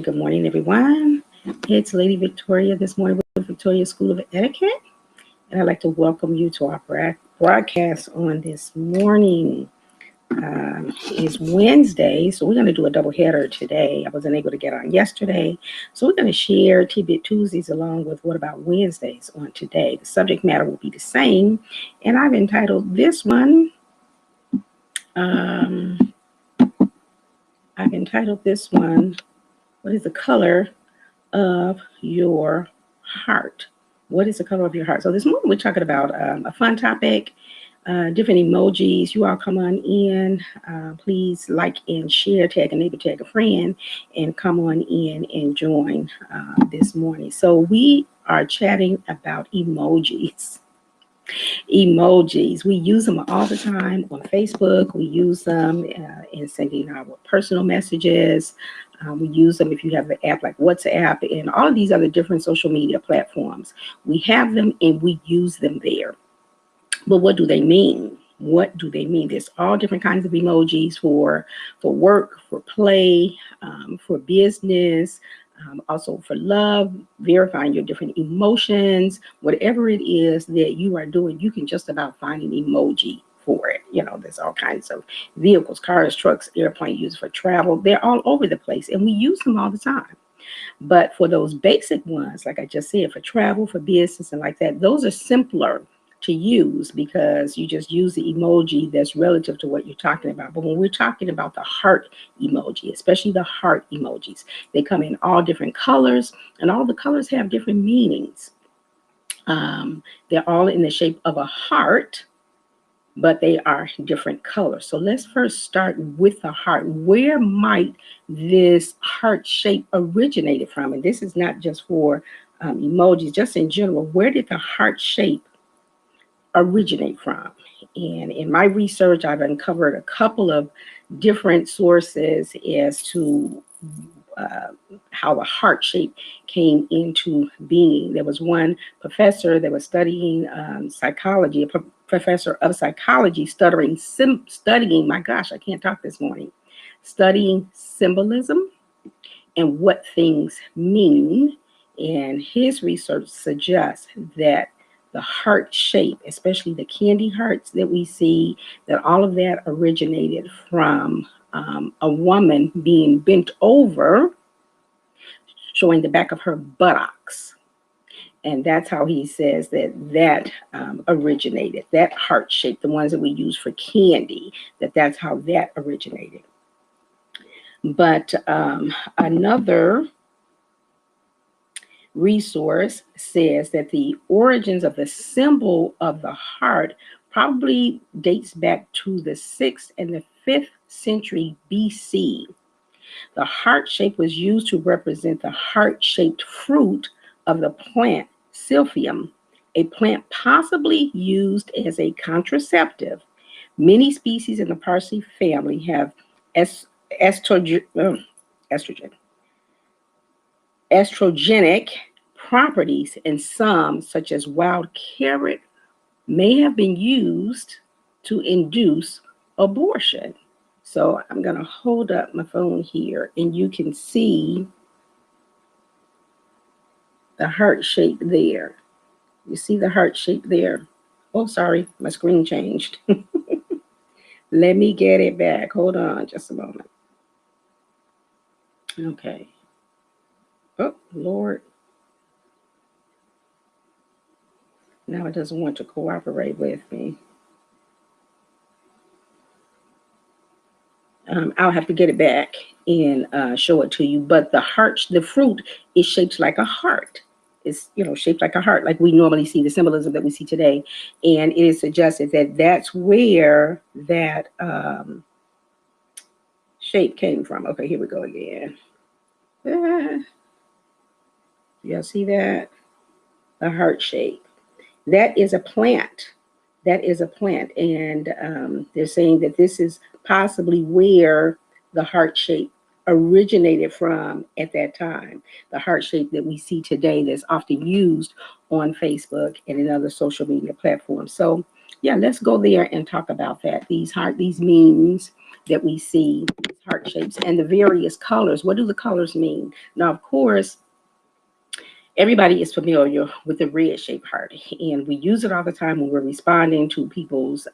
Good morning, everyone. It's Lady Victoria this morning with Victoria School of Etiquette, and I'd like to welcome you to our broadcast on this morning. It's Wednesday, so we're going to do a double header today. I wasn't able to get on yesterday, so we're going to share Tidbit Tuesdays along with What About Wednesdays on today. The subject matter will be the same, and I've entitled this one. What is the color of your heart? What is the color of your heart? So this morning we're talking about a fun topic, different emojis. You all come on in. Please like and share, tag a neighbor, tag a friend, and come on in and join this morning. So we are chatting about emojis. Emojis. We use them all the time on Facebook. We use them in sending our personal messages. We use them if you have an app like WhatsApp and all of these other different social media platforms. We have them and we use them there. But what do they mean? What do they mean? There's all different kinds of emojis for work, for play, for business, also for love, verifying your different emotions, whatever it is that you are doing, you can just about find an emoji for it. You know, there's all kinds of vehicles, cars, trucks, airplane used for travel. They're all over the place and we use them all the time. But for those basic ones, like I just said, for travel, for business and like that, those are simpler to use because you just use the emoji that's relative to what you're talking about. But when we're talking about the heart emoji, especially the heart emojis, they come in all different colors and all the colors have different meanings. They're all in the shape of a heart, but they are different colors. So let's first start with the heart. Where might this heart shape originated from? And this is not just for emojis, just in general. Where did the heart shape originate from? And in my research, I've uncovered a couple of different sources as to how the heart shape came into being. There was one professor that was studying psychology, a professor of psychology, studying, my gosh, I can't talk this morning, studying symbolism and what things mean. And his research suggests that the heart shape, especially the candy hearts that we see, that all of that originated from a woman being bent over, showing the back of her buttocks. And that's how he says that originated, that heart shape, the ones that we use for candy, that's how that originated. But another resource says that the origins of the symbol of the heart probably dates back to the 6th and the 5th century BC. The heart shape was used to represent the heart-shaped fruit of the plant Silphium, a plant possibly used as a contraceptive. Many species in the parsley family have estrogenic properties, and some, such as wild carrot, may have been used to induce abortion. So I'm going to hold up my phone here and you can see the heart shape there. You see the heart shape there. Oh, sorry, my screen changed. Let me get it back. Hold on just a moment. Okay. Oh, Lord. Now it doesn't want to cooperate with me. I'll have to get it back and show it to you. But the heart, the fruit is shaped like a heart. It's, shaped like a heart, like we normally see the symbolism that we see today. And it is suggested that that's where that shape came from. Okay, here we go again. Y'all see that? The heart shape. That is a plant. That is a plant. And they're saying that this is possibly where the heart shape originated from at that time. The heart shape that we see today that's often used on Facebook and in other social media platforms. So yeah, let's go there and talk about that. These meanings that we see, heart shapes, and the various colors. What do the colors mean? Now, of course, everybody is familiar with the red shaped heart, and we use it all the time when we're responding to people's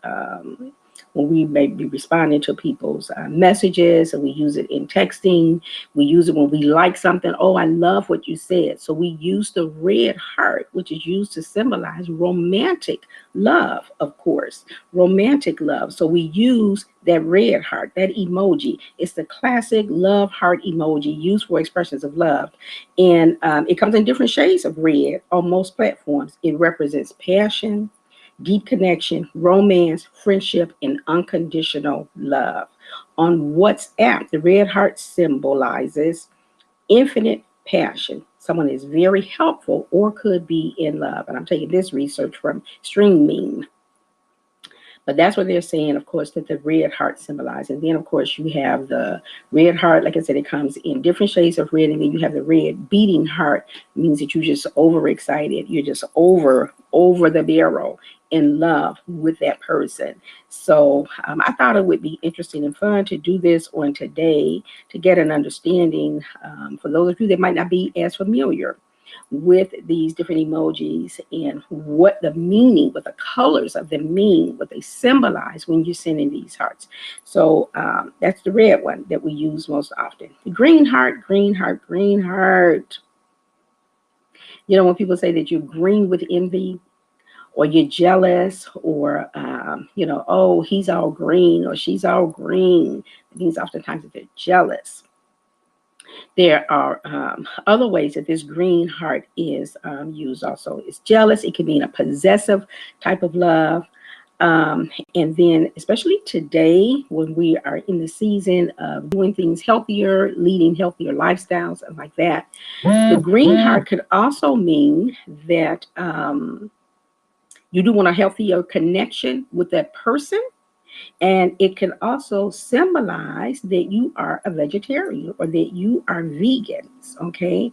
when we may be responding to people's messages, and we use it in texting. We use it when we like something. Oh, I love what you said. So we use the red heart, which is used to symbolize romantic love, of course, romantic love. So we use that red heart, that emoji. It's the classic love heart emoji used for expressions of love. And it comes in different shades of red on most platforms. It represents passion, deep connection, romance, friendship, and unconditional love. On WhatsApp, the red heart symbolizes infinite passion. Someone is very helpful or could be in love. And I'm taking this research from Streaming. But that's what they're saying, of course, that the red heart symbolizes. And then, of course, you have the red heart. Like I said, it comes in different shades of red. And then you have the red beating heart. It means that you're just overexcited. You're just over the barrel in love with that person. So I thought it would be interesting and fun to do this on today to get an understanding for those of you that might not be as familiar with these different emojis and what the meaning, what the colors of them mean, what they symbolize when you're sending these hearts. So that's the red one that we use most often. The green heart, green heart, green heart. You know, when people say that you're green with envy, or you're jealous, or you know, oh, he's all green or she's all green, it means oftentimes that they're jealous. There are other ways that this green heart is used also. It's jealous. It can mean a possessive type of love. And then, especially today, when we are in the season of doing things healthier, leading healthier lifestyles, and like that, the green heart could also mean that you do want a healthier connection with that person. And it can also symbolize that you are a vegetarian or that you are vegans. Okay.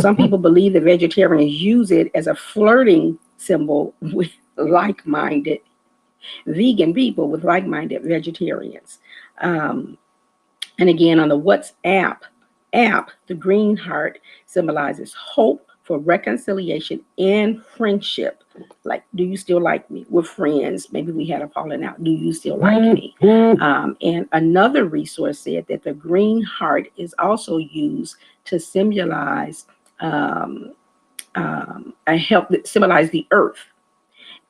Some people believe that vegetarians use it as a flirting symbol with like minded vegan people, with like minded vegetarians. And again, on the WhatsApp app, the green heart symbolizes hope for reconciliation and friendship. Like, do you still like me? We're friends. Maybe we had a falling out. Do you still like me? And another resource said that the green heart is also used to symbolize symbolize the earth,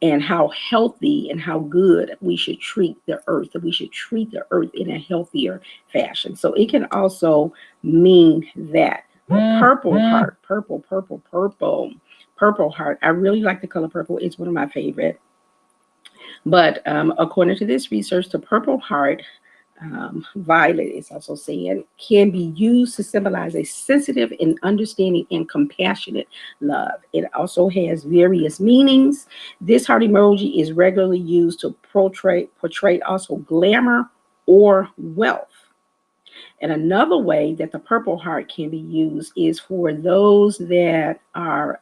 and how healthy and how good we should treat the earth, that we should treat the earth in a healthier fashion. So it can also mean that. Purple heart, purple heart. I really like the color purple. It's one of my favorite. But according to this research, the purple heart, violet is also saying, can be used to symbolize a sensitive and understanding and compassionate love. It also has various meanings. This heart emoji is regularly used to portray also glamour or wealth. And another way that the purple heart can be used is for those that are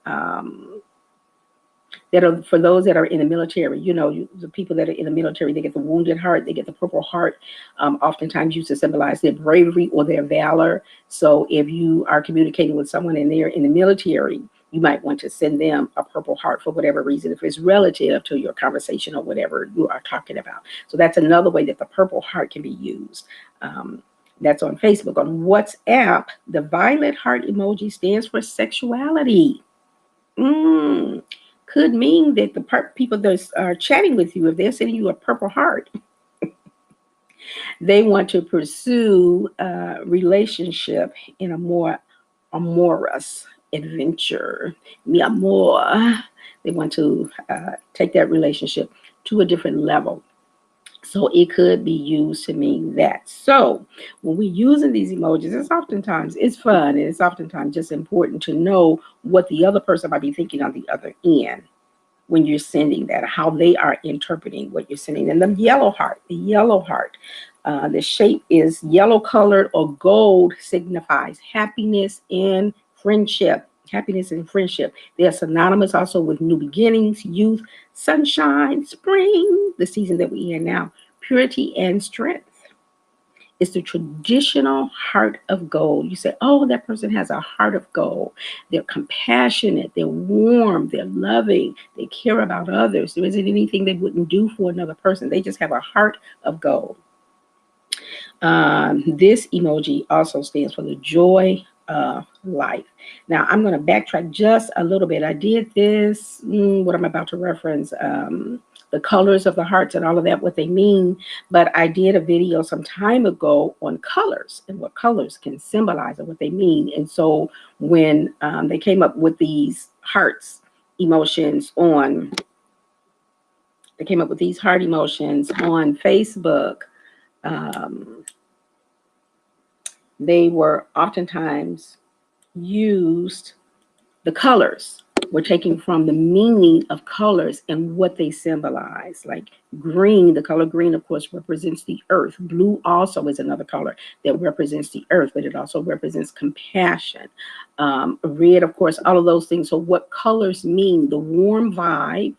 for those that are in the military. You know, the people that are in the military, they get the wounded heart, they get the purple heart, oftentimes used to symbolize their bravery or their valor. So if you are communicating with someone and they're in the military, you might want to send them a purple heart for whatever reason, if it's relative to your conversation or whatever you are talking about. So that's another way that the purple heart can be used. That's on Facebook. On WhatsApp, the violet heart emoji stands for sexuality. Could mean that the people that are chatting with you, if they're sending you a purple heart, they want to pursue a relationship in a more amorous adventure. Mi amor. They want to take that relationship to a different level. So it could be used to mean that. So when we're using these emojis, it's fun, and it's oftentimes just important to know what the other person might be thinking on the other end when you're sending that, how they are interpreting what you're sending. And the yellow heart, the shape is yellow colored or gold, signifies happiness and friendship. Happiness and friendship. They're synonymous also with new beginnings, youth, sunshine, spring, the season that we're in now, purity and strength. It's the traditional heart of gold. You say, oh, that person has a heart of gold. They're compassionate, they're warm, they're loving, they care about others. There isn't anything they wouldn't do for another person. They just have a heart of gold. This emoji also stands for the joy of life. Now, I'm going to backtrack just a little bit. I did this, what I'm about to reference, the colors of the hearts and all of that, what they mean. But I did a video some time ago on colors and what colors can symbolize and what they mean. And so when they came up with these hearts emotions on, they came up with these heart emotions on Facebook. They were oftentimes used, the colors were taken from the meaning of colors and what they symbolize. Like green, the color green, of course, represents the earth. Blue also is another color that represents the earth, but it also represents compassion. Red, of course, all of those things. So what colors mean: the warm vibe,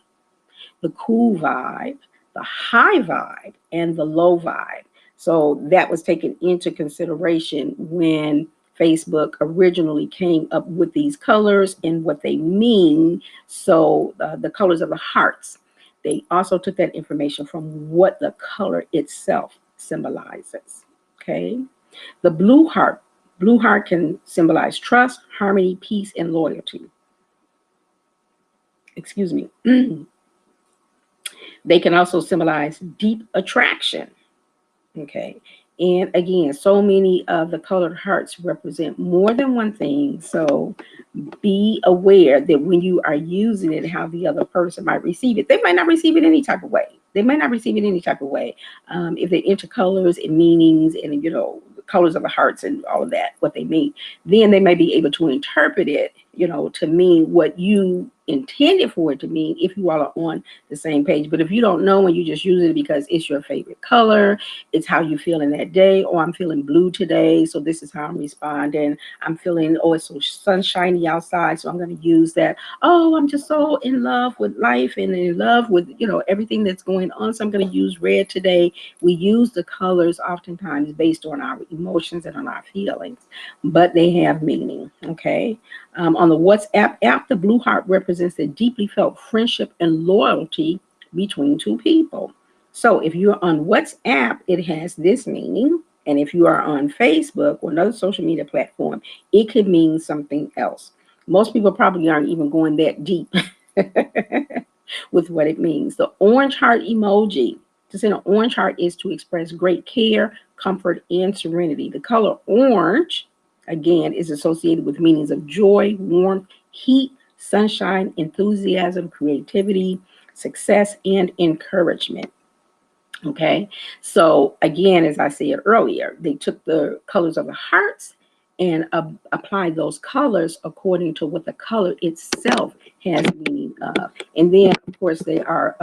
the cool vibe, the high vibe, and the low vibe. So that was taken into consideration when Facebook originally came up with these colors and what they mean. So the colors of the hearts, they also took that information from what the color itself symbolizes. Okay. The blue heart. Blue heart can symbolize trust, harmony, peace, and loyalty. Excuse me. They can also symbolize deep attraction. Okay. And again, so many of the colored hearts represent more than one thing. So be aware that when you are using it, how the other person might receive it. They might not receive it any type of way. They might not receive it any type of way. If they're into colors and meanings and, colors of the hearts and all of that, what they mean, then they may be able to interpret it, to mean what you intended for it to mean if you all are on the same page. But if you don't know and you just use it because it's your favorite color, it's how you feel in that day. Oh, I'm feeling blue today, so this is how I'm responding. I'm feeling, oh, it's so sunshiny outside, so I'm going to use that. Oh, I'm just so in love with life and in love with, everything that's going on, so I'm going to use red today. We use the colors oftentimes based on our emotions and on our feelings, but they have meaning. Okay. On the WhatsApp app, the blue heart represents a deeply felt friendship and loyalty between two people. So if you're on WhatsApp, it has this meaning. And if you are on Facebook or another social media platform, it could mean something else. Most people probably aren't even going that deep with what it means. The orange heart emoji, to send an orange heart, is to express great care, comfort, and serenity. The color orange, again, is associated with meanings of joy, warmth, heat, sunshine, enthusiasm, creativity, success, and encouragement. Okay, so again, as I said earlier, they took the colors of the hearts and applied those colors according to what the color itself has meaning of. And then, of course, they are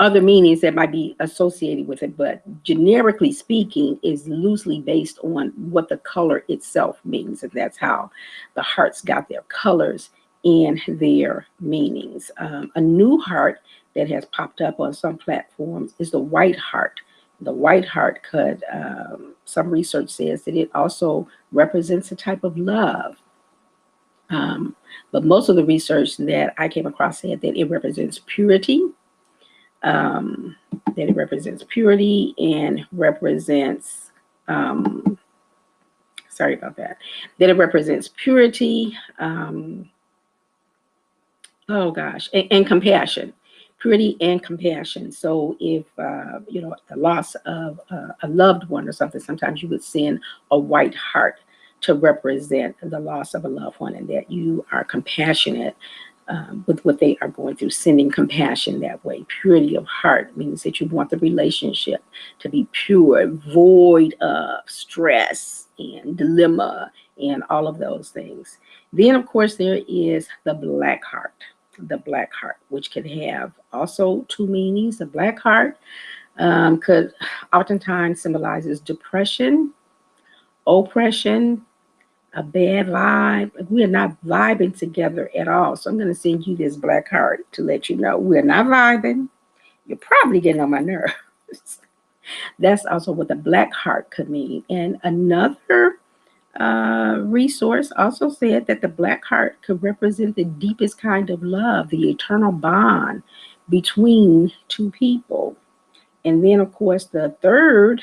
other meanings that might be associated with it, but generically speaking is loosely based on what the color itself means. And that's how the hearts got their colors and their meanings. A new heart that has popped up on some platforms is the white heart. The white heart could, some research says that it also represents a type of love. But most of the research that I came across said that it represents purity, that it represents purity and represents, sorry about that it represents purity, oh gosh, and compassion, purity and compassion. So if, the loss of a loved one or something, sometimes you would send a white heart to represent the loss of a loved one and that you are compassionate with what they are going through, sending compassion that way. Purity of heart means that you want the relationship to be pure, void of stress and dilemma and all of those things. Then, of course, there is the black heart. The black heart, which can have also two meanings. The black heart could oftentimes symbolizes depression, oppression, a bad vibe. We are not vibing together at all. So I'm going to send you this black heart to let you know we're not vibing. you're probably getting on my nerves. That's also what the black heart could mean. And another resource also said that the black heart could represent the deepest kind of love, the eternal bond between two people. And then, of course, the third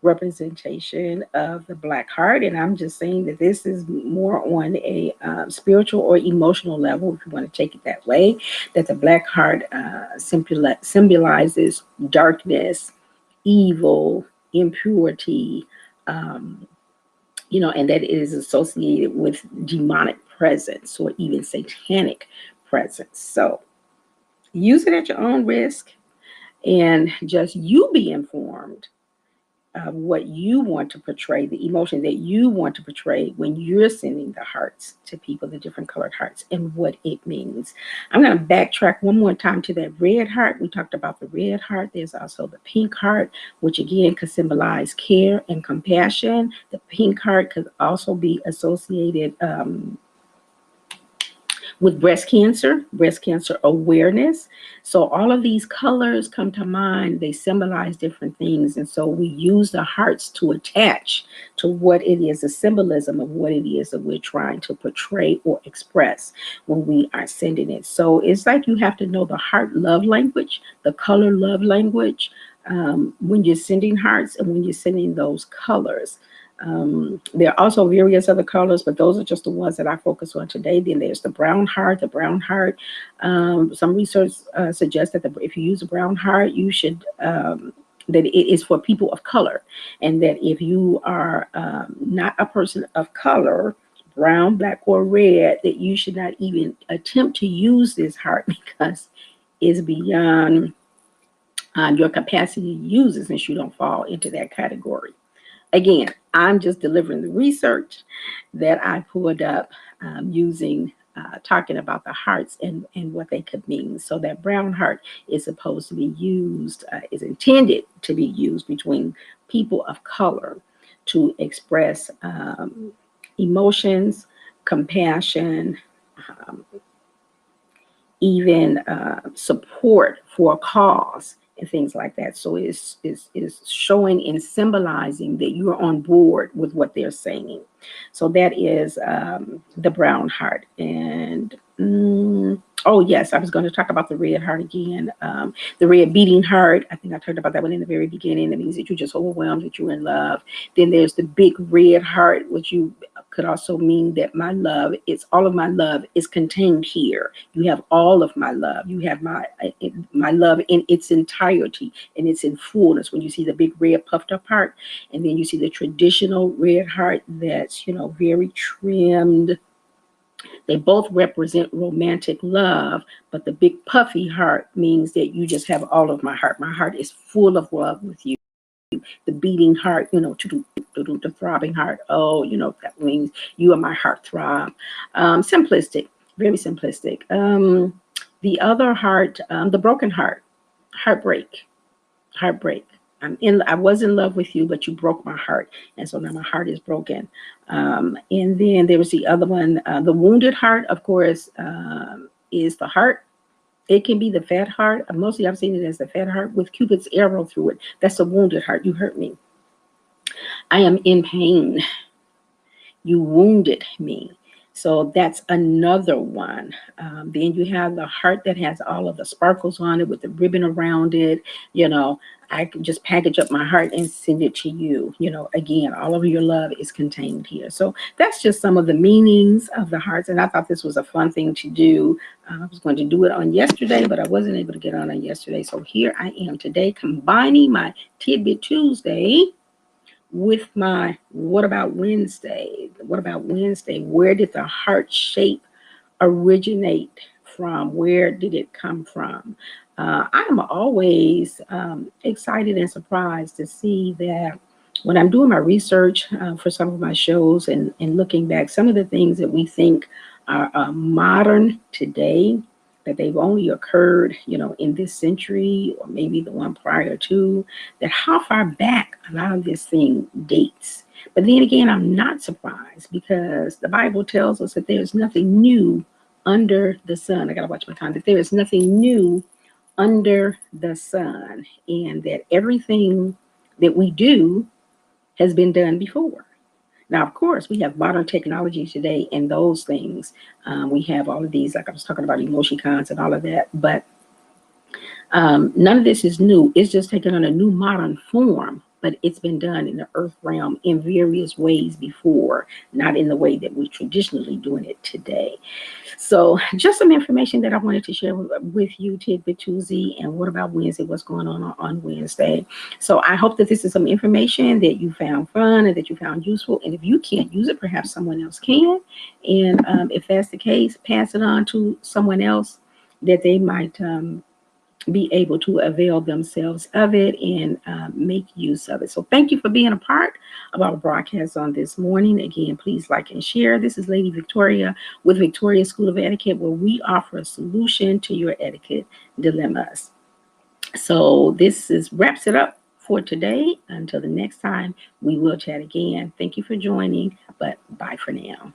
representation of the black heart, and I'm just saying that this is more on a spiritual or emotional level, if you want to take it that way, that the black heart symbolizes darkness, evil, impurity, um, and that it is associated with demonic presence or even satanic presence. So use it at your own risk, and just you be informed of what you want to portray, the emotion that you want to portray when you're sending the hearts to people, the different colored hearts, and what it means. I'm going to backtrack one more time to that red heart. We talked about the red heart. There's also the pink heart, which again could symbolize care and compassion. The pink heart could also be associated with breast cancer awareness. So all of these colors come to mind. They symbolize different things. And so we use the hearts to attach to what it is, the symbolism of what it is that we're trying to portray or express when we are sending it. So it's like you have to know the heart love language, the color love language, when you're sending hearts and when you're sending those colors. There are also various other colors, but those are just the ones that I focus on today. Then there's the brown heart. Some research suggests that if you use a brown heart, you should, that it is for people of color. And that if you are not a person of color, brown, black, or red, that you should not even attempt to use this heart because it's beyond your capacity to use it, since you don't fall into that category. Again, I'm just delivering the research that I pulled up using, talking about the hearts and what they could mean. So that brown heart is supposed to be used, is intended to be used between people of color to express emotions, compassion, um, even support for a cause and things like that. So it's showing and symbolizing that you're on board with what they're saying. So that is the brown heart. And oh yes, I was going to talk about the red heart again. The red beating heart. I think I talked about that one in the very beginning. That means that you're just overwhelmed, that you're in love. Then there's the big red heart, which you could also mean that my love, it's all of my love is contained here. You have all of my love. You have my love in its entirety, and it's in fullness. When you see the big red puffed up heart, and then you see the traditional red heart that's, very trimmed. They both represent romantic love, but the big puffy heart means that you just have all of my heart. My heart is full of love with you. The beating heart, the throbbing heart. Oh, that means you are my heart throb. Simplistic, very simplistic. The other heart, the broken heart, heartbreak. I was in love with you, but you broke my heart, and so now my heart is broken. And then there was the other one, the wounded heart. Of course, is the heart. It can be the fat heart. Mostly I've seen it as the fat heart with Cupid's arrow through it. That's a wounded heart. You hurt me. I am in pain. You wounded me. So that's another one. Then you have the heart that has all of the sparkles on it with the ribbon around it. I can just package up my heart and send it to you. Again, all of your love is contained here. So that's just some of the meanings of the hearts. And I thought this was a fun thing to do. I was going to do it on yesterday, but I wasn't able to get on yesterday. So here I am today, combining my Tidbit Tuesday with my What About Wednesday. What About Wednesday? Where did the heart shape originate from? Where did it come from? I'm always excited and surprised to see that when I'm doing my research for some of my shows and looking back, some of the things that we think are modern today, that they've only occurred, in this century or maybe the one prior to, that how far back a lot of this thing dates. But then again, I'm not surprised, because the Bible tells us that there's nothing new under the sun. I got to watch my time. That there is nothing new under the sun, and that everything that we do has been done before. Now, of course, we have modern technology today and those things. We have all of these, like I was talking about, emoticons and all of that. But none of this is new. It's just taken on a new modern form, but it's been done in the earth realm in various ways before, not in the way that we're traditionally doing it today. So just some information that I wanted to share with you, Tidbit Tuesday, and what about Wednesday, what's going on Wednesday. So I hope that this is some information that you found fun and that you found useful. And if you can't use it, perhaps someone else can. And if that's the case, pass it on to someone else that they might be able to avail themselves of it and make use of it. So thank you for being a part of our broadcast on this morning. Again, please like and share. This is Lady Victoria with Victoria School of Etiquette, where we offer a solution to your etiquette dilemmas. So this wraps it up for today. Until the next time, we will chat again. Thank you for joining, but bye for now.